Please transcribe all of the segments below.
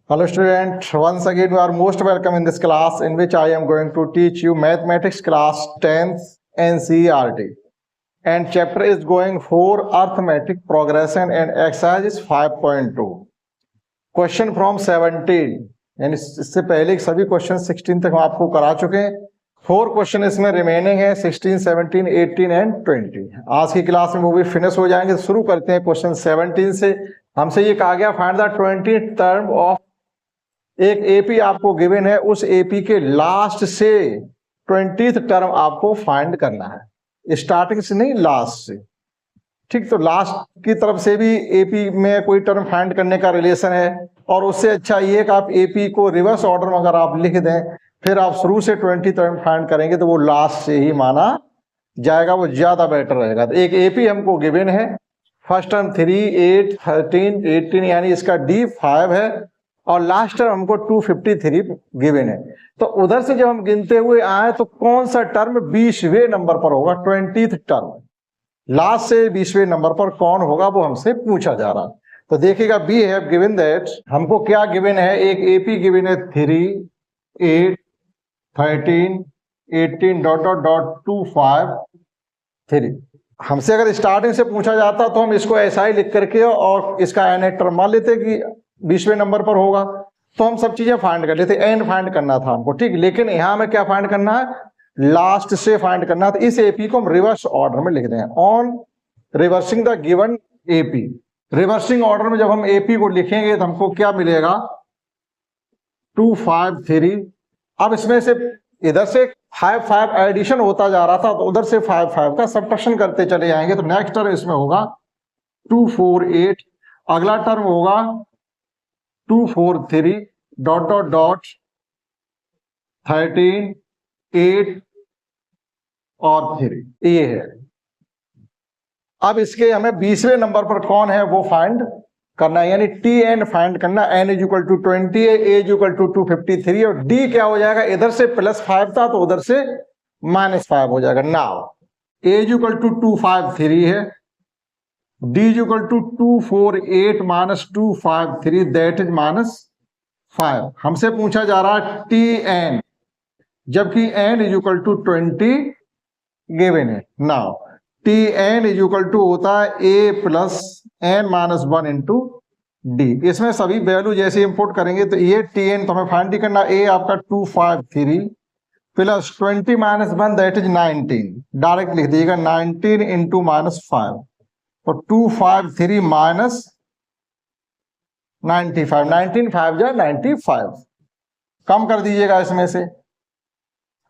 Hello student, once again you are most welcome in this class in which I am going to teach you mathematics class 10th NCERT and chapter is going for arithmetic progression and exercise is 5.2. Question from 17 यानी इससे पहले सभी question 16 तक हम आपको करा चुके हैं। 4 क्वेश्चन इसमें रिमेनिंग है 16, 17, 18 एंड 20। आज की क्लास में वो भी फिनिश हो जाएंगे। शुरू करते हैं क्वेश्चन 17 से। हमसे ये कहा गया find the 20th term of एक एपी आपको गिवन है, उस एपी के लास्ट से 20th टर्म आपको फाइंड करना है, स्टार्टिंग से नहीं लास्ट से। ठीक, तो लास्ट की तरफ से भी एपी में कोई टर्म फाइंड करने का रिलेशन है और उससे अच्छा ये कि आप एपी को रिवर्स ऑर्डर में अगर आप लिख दें फिर आप शुरू से 20 टर्म फाइंड करेंगे तो वो लास्ट से ही माना जाएगा, वो ज्यादा बेटर रहेगा। तो एक एपी हमको गिवन है, फर्स्ट टर्म 3, 8, 13, 18 यानी इसका डी 5 है और लास्ट टर्म हमको 253 गिवन है। तो उधर से जब हम गिनते हुए आए तो कौन सा टर्म 20वें नंबर पर होगा? 20th टर्म लास्ट से 20वें नंबर पर कौन होगा वो हमसे पूछा जा रहा। तो देखिएगा, बी हैव गिवन दैट, हमको क्या गिवन है? एक एपी गिवन है 3, 8, 13, 18 डॉट डॉट डॉट 2, 5, 3। हमसे अगर स्टार्टिंग से पूछा जाता तो हम इसको ऐसा ही लिख करके और इसका एन टर्म मान लेते कि 20वें नंबर पर होगा, तो हम सब चीजें फाइंड कर लेते। एन फाइंड करना था हमको, ठीक। लेकिन यहां में क्या फाइंड करना है? लास्ट से फाइंड करना है। तो इस एपी को हम रिवर्स ऑर्डर में लिख दें। On reversing the given AP, reversing order में जब हम एपी को लिखेंगे तो हमको क्या मिलेगा? 2, 5, 3। अब इसमें से इधर से 5, 5 एडिशन होता जा रहा था तो उधर से 5, 5 का सबट्रैक्शन करते चले जाएंगे। तो नेक्स्ट टर्म इसमें होगा 2, 4, 8। अगला टर्म होगा 2, 4, 3 डॉट डॉट डॉट 13, 8 और 3। ये है। अब इसके हमें 20वें नंबर पर कौन है वो फाइंड करना है, यानी टी एन फाइंड करना। एन इज इक्वल टू 20 है, ए इज इक्वल टू 253 और डी क्या हो जाएगा? इधर से +5 था तो उधर से -5 हो जाएगा। Now a is equal to 253 है, d is equal to 248 minus 253 that is -5। हमसे पूछा जा रहा है टी एन, जबकि n is equal to 20 given है। Now t N is equal to होता है a plus N minus 1 into d. इसमें सभी वैल्यू जैसे इंपोर्ट करेंगे तो ये टी एन तो हमें फाइंड ही करना। ए आपका 253 plus 20 minus 1 that is 19। Direct लिख दीजिएगा 19 इंटू -5 तो 253 माइनस 95, 19 5 जा 95। कम कर दीजिएगा इसमें से,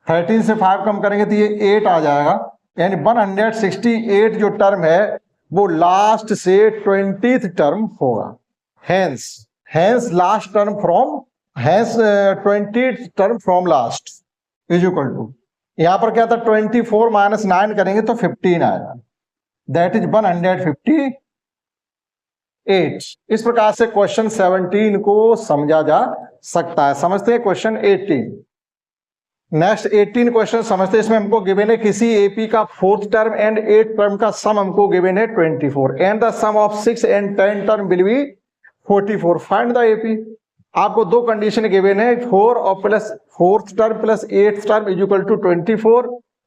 13 से 5 कम करेंगे तो ये 8 आ जाएगा, यानी 168 जो टर्म है वो लास्ट से 20th टर्म होगा। Hence last term from 20th term from last is equal to, यहां पर क्या था 24 माइनस 9 करेंगे तो 15 आएगा, दैट इज 158। इस प्रकार से क्वेश्चन 17 को समझा जा सकता है। समझते हैं क्वेश्चन 18। नेक्स्ट 18 क्वेश्चन समझते हैं। इसमें हमको गिवन है किसी एपी का 4th term and 8th term का सम हमको गिवन है 24 and the sum of 6 and 10 term will be 44। Find the AP. आपको दो कंडीशन गिवन है, 4 और plus 4th term plus 8th term is equal to 24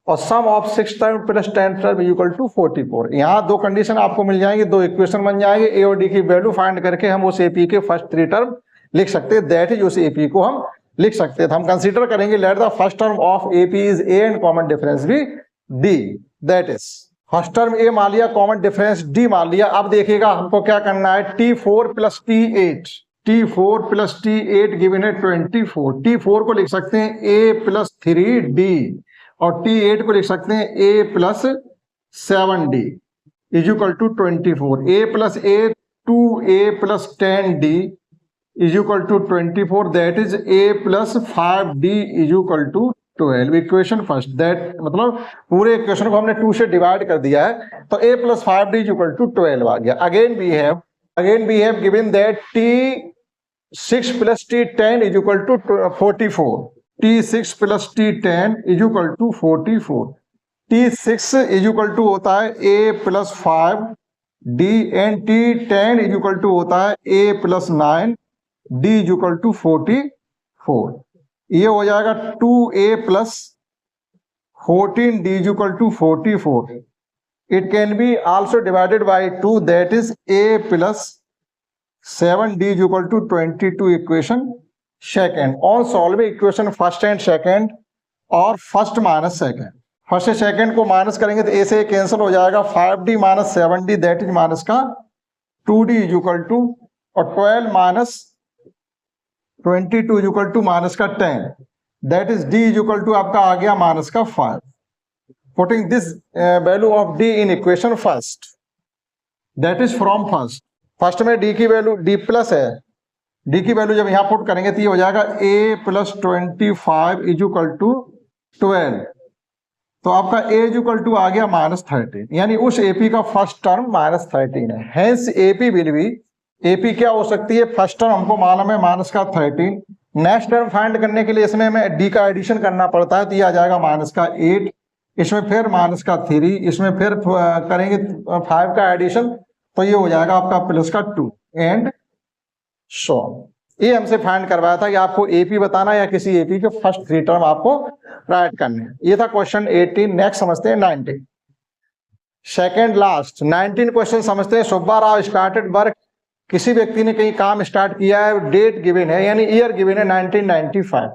और sum of 6 term plus 10 term is equal to 44। यहाँ दो condition आपको मिल जाएंगे, दो इक्वेशन बन जाएंगे। ए और डी की वैल्यू फाइंड करके हम उस एपी के फर्स्ट 3 टर्म लिख सकते हैं, दैट इज उस एपी को हम लिख सकते हैं। तो हम कंसीडर करेंगे let the first term of AP is a and common difference भी d, that is first term a मान लिया, कॉमन डिफरेंस डी मान लिया। अब देखिएगा हमको क्या करना है, T4 plus T8, T4 plus T8 given है 24। T4 को लिख सकते हैं a प्लस 3d और T8 को लिख सकते हैं a plus 7d is equal to 24। a plus a 2a plus 10d is equal to 24, that is a plus 5d is equal to 12। Equation first, that मतलब पूरे इक्वेशन को हमने 2 से डिवाइड कर दिया है तो a plus 5d is equal to 12 आ गया। Again we have given that T6 plus T10 is equal to 44। T6 plus T10 is equal to 44। T6 is equal to होता है a plus 5d and T10 is equal to होता है a plus 9 d is equal to 44। ये हो जाएगा 2a plus 14 d is equal to 44। It can be also divided by 2, that is a plus 7d is equal to 22 equation second. On solving equation first and second और first minus second, first से second को minus करेंगे तो a से cancel हो जाएगा, 5d minus 7d that is minus का 2d is equal to, और 12 minus 22 is equal to minus का 10 that is d is equal to आपका आ गया माइनस का 5। Putting this value of d in equation first, that is from first में d की value d plus है, d की वैल्यू जब यहाँ पुट करेंगे तो ये हो जाएगा a plus 25 is equal to 12। तो आपका a इज इक्वल टू आ गया माइनस 13, यानी उस AP का फर्स्ट टर्म माइनस 13 है। Hence AP will be, AP क्या हो सकती है, फर्स्ट टर्म हमको मालूम है माइनस का 13, नेक्स्ट टर्म फाइंड करने के लिए इसमें हमें d का एडिशन करना पड़ता है, तो ये आ जाएगा माइनस का 8, इसमें फिर माइनस का 3, इसमें फिर करेंगे 5 का एडिशन, तो ये हो जाएगा आपका प्लस का 2 एंड सो। ये हमसे फाइंड करवाया था कि आपको एपी बताना या किसी एपी के फर्स्ट 3 टर्म आपको राइट करने हैं। ये था क्वेश्चन 18। नेक्स्ट समझते हैं 19, सेकेंड लास्ट 19 क्वेश्चन समझते हैं। सुब्बा राव स्टार्टेड वर्क, किसी व्यक्ति ने कहीं काम स्टार्ट किया है, डेट गिवन है यानी ईयर गिवन है 1995,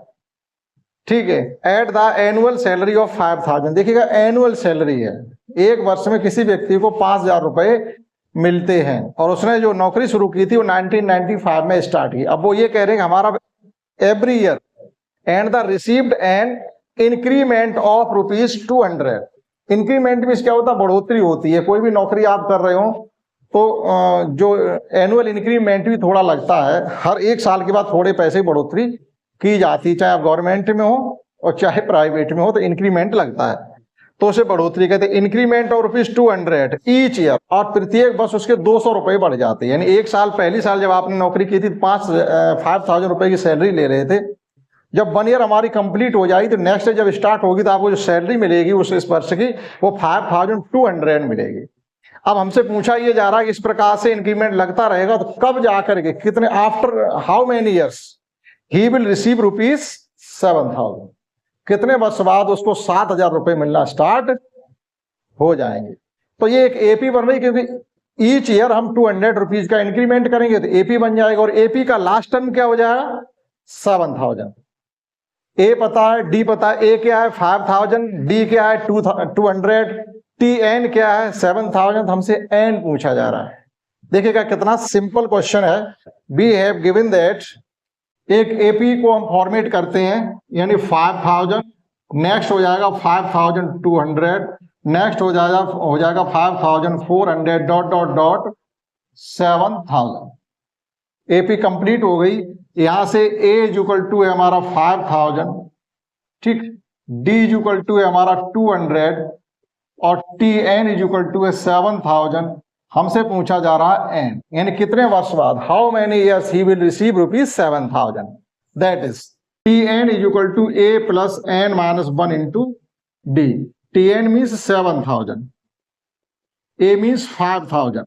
ठीक है। At the annual salary of 5000, देखिएगा एनुअल सैलरी है, एक वर्ष में किसी व्यक्ति को 5000 रुपए मिलते हैं, और उसने जो नौकरी शुरू की थी वो 1995 में स्टार्ट की। अब वो ये कह रहे हैं कि हमारा every year and the received an increment of ₹200। Increment में क्या होता है, बढ़ोतरी होती है। कोई भी नौकरी आप कर रहे हो तो जो एनुअल इंक्रीमेंट भी थोड़ा लगता है, हर 1 साल के बाद थोड़े पैसे बढ़ोतरी की जाती है, चाहे आप गवर्नमेंट में हो और चाहे प्राइवेट में हो, तो इंक्रीमेंट लगता है, तो उसे बढ़ोतरी कहते हैं। इंक्रीमेंट ऑफ ₹200 ईच ईयर, और प्रत्येक वर्ष उसके 200 रुपए बढ़ जाते हैं। यानी 1 साल, पहली साल जब आपने नौकरी की थी 5000 रुपए की सैलरी ले रहे थे, जब 1 ईयर हमारी कंप्लीट हो जाएगी तो नेक्स्ट जब स्टार्ट होगी तो आपको जो सैलरी मिलेगी उस इस वर्ष की वो 5200 मिलेगी। अब हमसे पूछा ये जा रहा है इस प्रकार से इंक्रीमेंट लगता रहेगा तो कब जाकर के, कितने, after how many years he will receive ₹7000, कितने वर्ष बाद उसको 7000 रुपए मिलना स्टार्ट हो जाएंगे। तो ये एक एपी बन रही, क्योंकि ईच ईयर हम 200 रुपीज का इंक्रीमेंट करेंगे तो एपी बन जाएगा, और एपी का लास्ट टर्म क्या हो जाएगा 7000। ए पता है, डी पता है, ए क्या है 5000, डी क्या है 200, टी एन क्या है 7000, हमसे एन पूछा जा रहा है। देखिएगा कितना सिंपल क्वेश्चन है। वी हैव गिवन दैट, एक एपी को हम फॉर्मेट करते हैं, यानी 5000, नेक्स्ट हो जाएगा 5200, नेक्स्ट हो जाएगा 5400 dot dot dot 7000। AP complete हो गई। यहां से ए इज इक्वल टू है हमारा 5000, ठीक, डी इज इक्वल टू है हमारा 200, और T N is equal to है 7000। हमसे पूछा जा रहा है एन, यानी कितने वर्ष बाद, how many years he will receive ₹7000। That is T N is equal to A plus N minus 1 into D. T N means 7000, A means 5000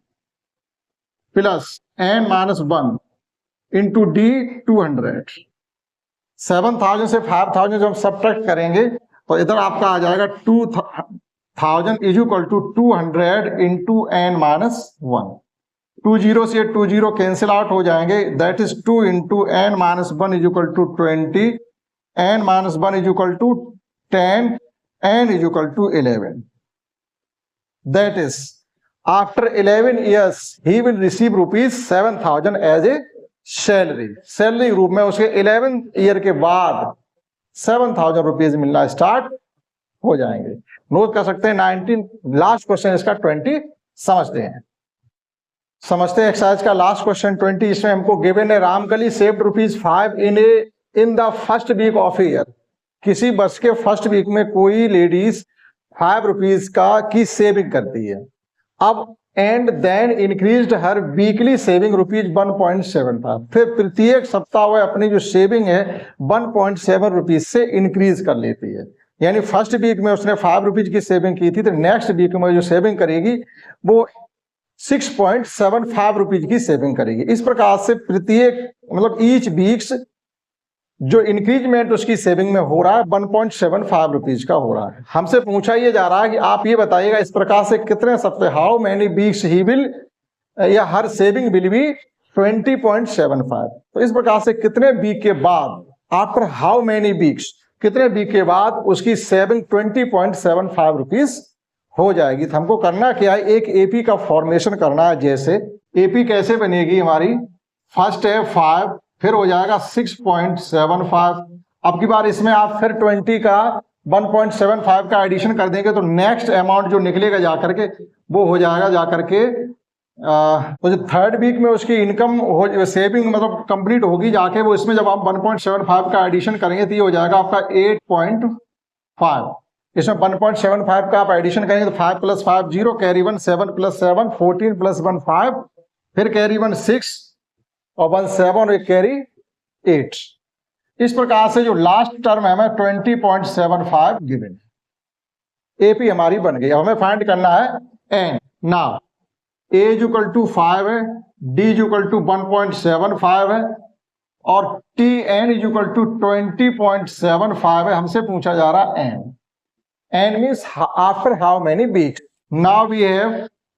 plus N minus 1 into D 200। 7000 से 5000 जब सब्ट्रैक्ट करेंगे तो इधर आपका आ जाएगा 2000 is equal to 200 into N minus 1। 20 से 20 cancel out हो जाएंगे, that is 2 into N minus 1 is equal to 20, N minus 1 is equal to 10, N is equal to 11। That is after 11 years he will receive ₹7000 as a salary रूप में। उसके 11 year के बाद 7000 rupees मिलना start हो जाएंगे। नोट कर सकते हैं 19। लास्ट क्वेश्चन इसका 20 समझते हैं एक्सरसाइज का लास्ट क्वेश्चन 20। इसमें हमको गिवन है Ramkali saved ₹5 in the first week of year. किसी वर्ष के फर्स्ट वीक में कोई लेडीज ₹5 की सेविंग करती है। अब एंड देन इंक्रीज्ड हर वीकली सेविंग ₹1.75। फिर प्रत्येक सप्ताह वह अपनी जो सेविंग है 1.7 रुपीज से इंक्रीज कर लेती है। यानी फर्स्ट वीक में उसने ₹5 की सेविंग की थी, तो नेक्स्ट वीक में जो सेविंग करेगी वो 6.75 रुपीज की सेविंग करेगी। इस प्रकार से प्रत्येक मतलब ईच वीक्स जो इंक्रीजमेंट उसकी सेविंग में हो रहा है 1.75 रुपीज का हो रहा है। हमसे पूछा ये जा रहा है कि आप ये बताइएगा इस प्रकार से कितने सप्ताह, how many weeks he will, या हर सेविंग विल बी 20.75। तो इस प्रकार से कितने वीक के बाद, आफ्टर हाउ मेनी वीक्स, कितने वीक के बाद उसकी सेविंग 20.75 रुपीज हो जाएगी। तो हमको करना क्या है, एक एपी का फॉर्मेशन करना है। जैसे एपी कैसे बनेगी हमारी, फर्स्ट है 5, फिर हो जाएगा 6.75। अब की बार इसमें आप फिर 20 का 1.75 का एडिशन कर देंगे तो नेक्स्ट अमाउंट जो निकलेगा जाकर के वो हो जाएगा जाकर के तो जो थर्ड वीक में उसकी इनकम हो, सेविंग मतलब कंप्लीट होगी जाके, वो इसमें जब आप 1.75 का एडिशन करेंगे तो ये हो जाएगा आपका 8.5। इसमें 1.75 का आप एडिशन करेंगे तो 5 + 5 0, कैरी 1 7 + 7 14 + 1 5, फिर कैरी 1 6 और 1 7 और एक कैरी 8। इस प्रकार से जो लास्ट टर्म है हमें 20.75 गिवन, एपी हमारी बन गई। अब हमें फाइंड करना है N. Now A equal to 5 है, डी इक्वल टू 1.75 है और टी एन इक्वल टू 20.75 है। हमसे पूछा जा रहा है N. N means after how many weeks. Now we have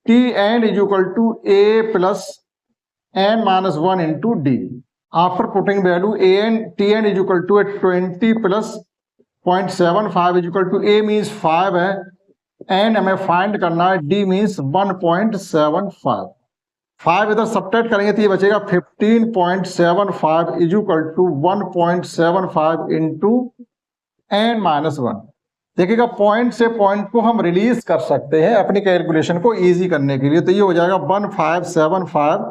Tn is equal to A plus n minus 1 into D. After putting value Tn is equal to 20 plus 0.75 is equal to A means 5 है, n हमें find करना है, D means 1.75। 5 इधर subtract करेंगे तो ये बचेगा 15.75 is equal to 1.75 into n minus 1। देखिएगा पॉइंट से पॉइंट को हम रिलीज कर सकते हैं अपनी कैलकुलेशन को इजी करने के लिए। तो ये हो जाएगा 1575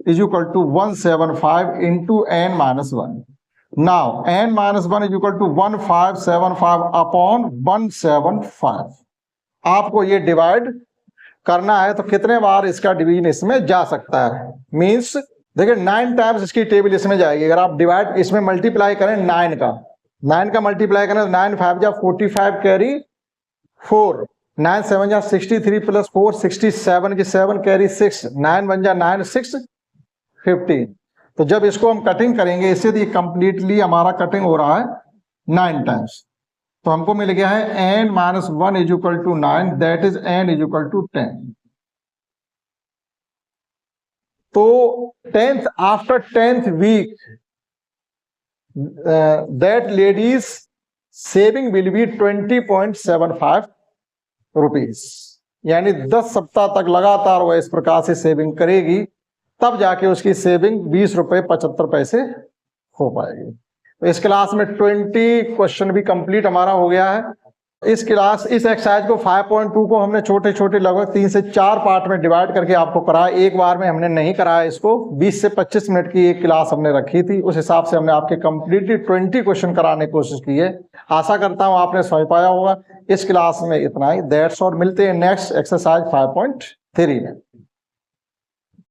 is equal to 175 into n minus 1। Now n minus 1 is equal to 1575 upon 175। आपको ये डिवाइड करना है तो कितने बार इसका डिवीजन इसमें जा सकता है, मीन्स देखिए 9 टाइम्स इसकी टेबल इसमें जाएगी। अगर आप डिवाइड इसमें मल्टीप्लाई करें 9 का मल्टीप्लाई करें तो 9 5 जा 45 कैरी 4, 9 7 जा 63 प्लस 4 67 की 7 कैरी 6, 9 1 जा 9 6 15। तो जब इसको हम कटिंग करेंगे इससे तो कंप्लीटली हमारा कटिंग हो रहा है 9 टाइम्स। तो हमको मिल गया है n minus 1 is equal to 9, that is n is equal to 10। तो 10th after 10th week that lady's saving will be 20.75 rupees. यानी 10 सप्ताह तक लगातार वह इस प्रकार से सेविंग करेगी तब जाके उसकी सेविंग 20 रुपए 75 पैसे हो पाएगी। तो इस क्लास में 20 क्वेश्चन भी कंप्लीट हमारा हो गया है। इस एक्सरसाइज को 5.2 को हमने छोटे छोटे लगभग 3 से 4 पार्ट में डिवाइड करके आपको कराया। एक बार में हमने नहीं कराया इसको, 20 से 25 मिनट की एक क्लास हमने रखी थी, उस हिसाब से हमने आपके कंप्लीटली 20 क्वेश्चन कराने की कोशिश की है। आशा करता हूं आपने समझ पाया होगा। इस क्लास में इतना ही, दैट्स ऑल। मिलते हैं नेक्स्ट एक्सरसाइज 5.3 में।